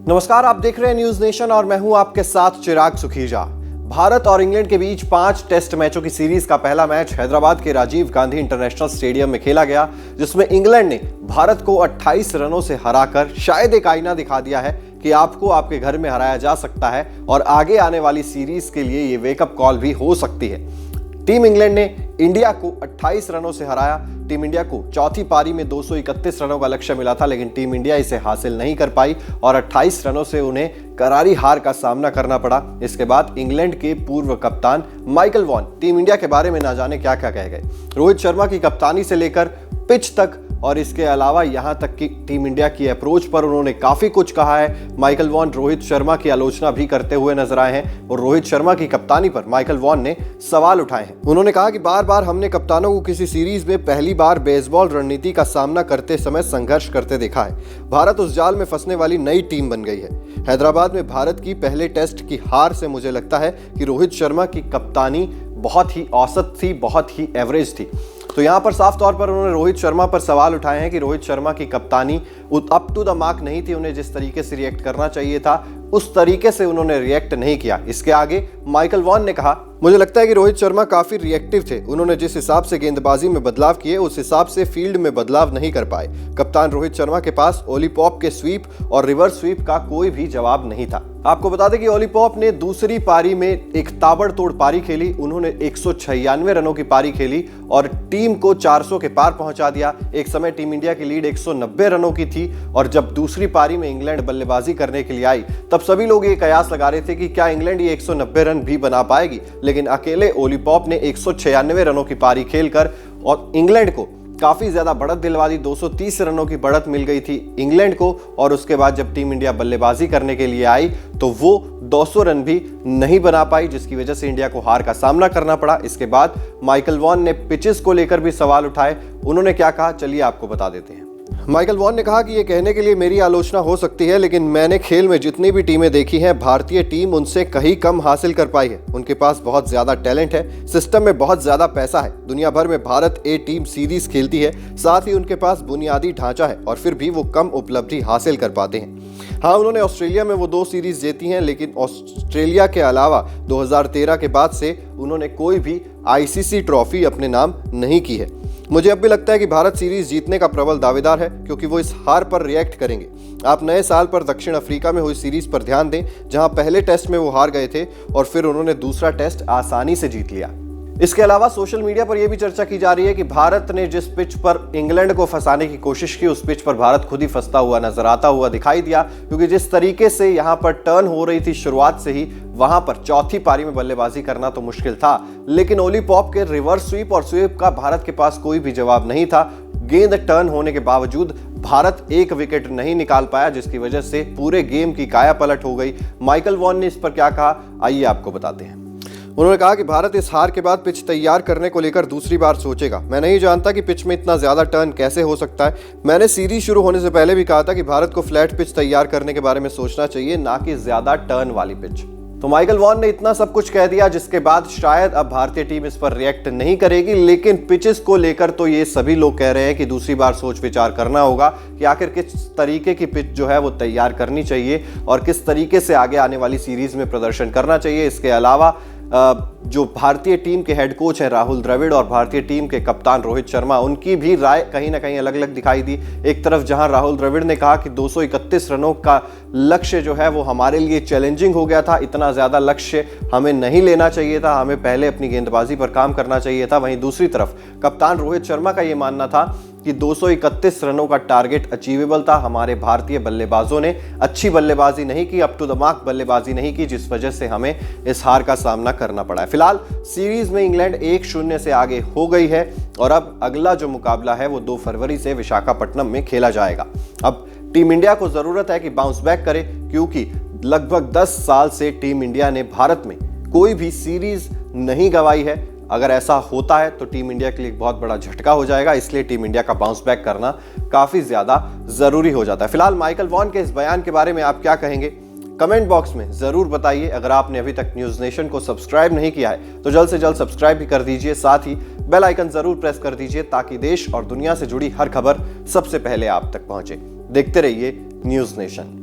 नमस्कार, आप देख रहे हैं न्यूज नेशन और मैं हूं आपके साथ चिराग सुखीजा। भारत और इंग्लैंड के बीच 5 टेस्ट मैचों की सीरीज का पहला मैच हैदराबाद के राजीव गांधी इंटरनेशनल स्टेडियम में खेला गया, जिसमें इंग्लैंड ने भारत को 28 रनों से हराकर शायद एक आईना दिखा दिया है कि आपको आपके घर में हराया जा सकता है और आगे आने वाली सीरीज के लिए ये वेकअप कॉल भी हो सकती है। टीम इंग्लैंड ने इंडिया को 28 रनों से हराया। टीम इंडिया को चौथी पारी में 231 रनों का लक्ष्य मिला था, लेकिन टीम इंडिया इसे हासिल नहीं कर पाई और 28 रनों से उन्हें करारी हार का सामना करना पड़ा। इसके बाद इंग्लैंड के पूर्व कप्तान माइकल वॉन टीम इंडिया के बारे में ना जाने क्या क्या कह गए। रोहित शर्मा की कप्तानी से लेकर पिच तक और इसके अलावा यहां तक कि टीम इंडिया की अप्रोच पर उन्होंने काफी कुछ कहा है। माइकल वॉन रोहित शर्मा की आलोचना भी करते हुए नजर आए हैं और रोहित शर्मा की कप्तानी पर माइकल वॉन ने सवाल उठाए हैं। उन्होंने कहा कि बार बार हमने कप्तानों को किसी सीरीज में पहली बार बेसबॉल रणनीति का सामना करते समय संघर्ष करते देखा है। भारत उस जाल में फंसने वाली नई टीम बन गई है। हैदराबाद में भारत की पहले टेस्ट की हार से मुझे लगता है कि रोहित शर्मा की कप्तानी बहुत ही औसत थी, बहुत ही एवरेज थी। तो यहां पर साफ तौर पर उन्होंने रोहित शर्मा पर सवाल उठाए हैं कि रोहित शर्मा की कप्तानी अप टू द मार्क नहीं थी। उन्हें जिस तरीके से रिएक्ट करना चाहिए था उस तरीके से उन्होंने रिएक्ट नहीं किया। इसके आगे माइकल वॉन ने कहा, मुझे लगता है कि रोहित शर्मा काफी रिएक्टिव थे। उन्होंने जिस हिसाब से गेंदबाजी में बदलाव किए उस हिसाब से फील्ड में बदलाव नहीं कर पाए। कप्तान रोहित शर्मा के पास ओली पॉप के स्वीप और रिवर्स स्वीप का कोई भी जवाब नहीं था। आपको बता दें कि ओली पॉप ने दूसरी पारी में एक ताबड़तोड़ पारी खेली। उन्होंने 196 रनों की पारी खेली और टीम को 400 के पार पहुंचा दिया। एक समय टीम इंडिया की लीड 190 रनों की थी और जब दूसरी पारी में इंग्लैंड बल्लेबाजी करने के लिए आई तब सभी लोग ये कयास लगा रहे थे कि क्या इंग्लैंड ये 190 रन भी बना पाएगी, लेकिन अकेले ओली पॉप ने 196 रनों की पारी खेलकर और इंग्लैंड को काफी ज्यादा बढ़त दिलवा दी। 230 रनों की बढ़त मिल गई थी इंग्लैंड को और उसके बाद जब टीम इंडिया बल्लेबाजी करने के लिए आई तो वो 200 रन भी नहीं बना पाई, जिसकी वजह से इंडिया को हार का सामना करना पड़ा। इसके बाद माइकल वॉन ने पिचेस को लेकर भी सवाल उठाए। उन्होंने क्या कहा, चलिए आपको बता देते हैं। माइकल वॉन ने कहा कि ये कहने के लिए मेरी आलोचना हो सकती है, लेकिन मैंने खेल में जितनी भी टीमें देखी हैं भारतीय टीम उनसे कहीं कम हासिल कर पाई है। उनके पास बहुत ज्यादा टैलेंट है, सिस्टम में बहुत ज्यादा पैसा है। दुनिया भर में भारत ए टीम सीरीज खेलती है, साथ ही उनके पास बुनियादी ढांचा है और फिर भी वो कम उपलब्धि हासिल कर पाते हैं। हाँ, उन्होंने ऑस्ट्रेलिया में वो 2 सीरीज जीती हैं, लेकिन ऑस्ट्रेलिया के अलावा 2013 के बाद से उन्होंने कोई भी आईसीसी ट्रॉफी अपने नाम नहीं की है। मुझे अब भी लगता है कि भारत सीरीज जीतने का प्रबल दावेदार है, क्योंकि वो इस हार पर रिएक्ट करेंगे। आप नए साल पर दक्षिण अफ्रीका में हुई सीरीज पर ध्यान दें, जहां पहले टेस्ट में वो हार गए थे और फिर उन्होंने दूसरा टेस्ट आसानी से जीत लिया। इसके अलावा सोशल मीडिया पर यह भी चर्चा की जा रही है कि भारत ने जिस पिच पर इंग्लैंड को फंसाने की कोशिश की उस पिच पर भारत खुद ही फंसता हुआ नजर आता हुआ दिखाई दिया, क्योंकि जिस तरीके से यहां पर टर्न हो रही थी शुरुआत से ही, वहां पर चौथी पारी में बल्लेबाजी करना तो मुश्किल था, लेकिन ओली पॉप के रिवर्स स्वीप और स्वीप का भारत के पास कोई भी जवाब नहीं था। गेंद टर्न होने के बावजूद भारत एक विकेट नहीं निकाल पाया, जिसकी वजह से पूरे गेम की काया पलट हो गई। माइकल वॉन ने इस पर क्या कहा, आइए आपको बताते हैं। उन्होंने कहा कि भारत इस हार के बाद पिच तैयार करने को लेकर दूसरी बार सोचेगा। मैं नहीं जानता कि पिच में इतना ज्यादा टर्न कैसे हो सकता है। मैंने सीरीज शुरू होने से पहले भी कहा था कि भारत को फ्लैट पिच तैयार करने के बारे में सोचना चाहिए, ना कि ज्यादा टर्न वाली पिच। तो माइकल वॉन ने इतना सब कुछ कह दिया, जिसके बाद शायद अब भारतीय टीम इस पर रिएक्ट नहीं करेगी, लेकिन पिचेस को लेकर तो ये सभी लोग कह रहे हैं कि दूसरी बार सोच विचार करना होगा कि आखिर किस तरीके की पिच जो है वो तैयार करनी चाहिए और किस तरीके से आगे आने वाली सीरीज में प्रदर्शन करना चाहिए। इसके अलावा जो भारतीय टीम के हेड कोच हैं राहुल द्रविड़ और भारतीय टीम के कप्तान रोहित शर्मा, उनकी भी राय कहीं ना कहीं अलग अलग दिखाई दी। एक तरफ जहां राहुल द्रविड़ ने कहा कि 231 रनों का लक्ष्य जो है वो हमारे लिए चैलेंजिंग हो गया था, इतना ज्यादा लक्ष्य हमें नहीं लेना चाहिए था, हमें पहले अपनी गेंदबाजी पर काम करना चाहिए था। वहीं दूसरी तरफ कप्तान रोहित शर्मा का ये मानना था कि 231 रनों का टारगेट अचीवेबल था। हमारे भारतीय बल्लेबाजों ने अच्छी बल्लेबाजी नहीं की, अप टू द मार्क बल्लेबाजी नहीं की, जिस वजह से हमें इस हार का सामना करना पड़ा है। फिलहाल सीरीज में इंग्लैंड 1-0 से आगे हो गई है और अब अगला जो मुकाबला है वो 2 फरवरी से विशाखापट्टनम में खेला जाएगा। अब टीम इंडिया को जरूरत है कि बाउंस बैक करे, क्योंकि लगभग 10 साल से टीम इंडिया ने भारत में कोई भी सीरीज नहीं गंवाई है। अगर ऐसा होता है तो टीम इंडिया के लिए बहुत बड़ा झटका हो जाएगा, इसलिए टीम इंडिया का बाउंस बैक करना काफी ज्यादा जरूरी हो जाता है। फिलहाल माइकल वॉन के इस बयान के बारे में आप क्या कहेंगे, कमेंट बॉक्स में जरूर बताइए। अगर आपने अभी तक न्यूज नेशन को सब्सक्राइब नहीं किया है तो जल्द से जल्द सब्सक्राइब भी कर दीजिए, साथ ही बेल आइकन जरूर प्रेस कर दीजिए ताकि देश और दुनिया से जुड़ी हर खबर सबसे पहले आप तक पहुंचे। देखते रहिए न्यूज नेशन।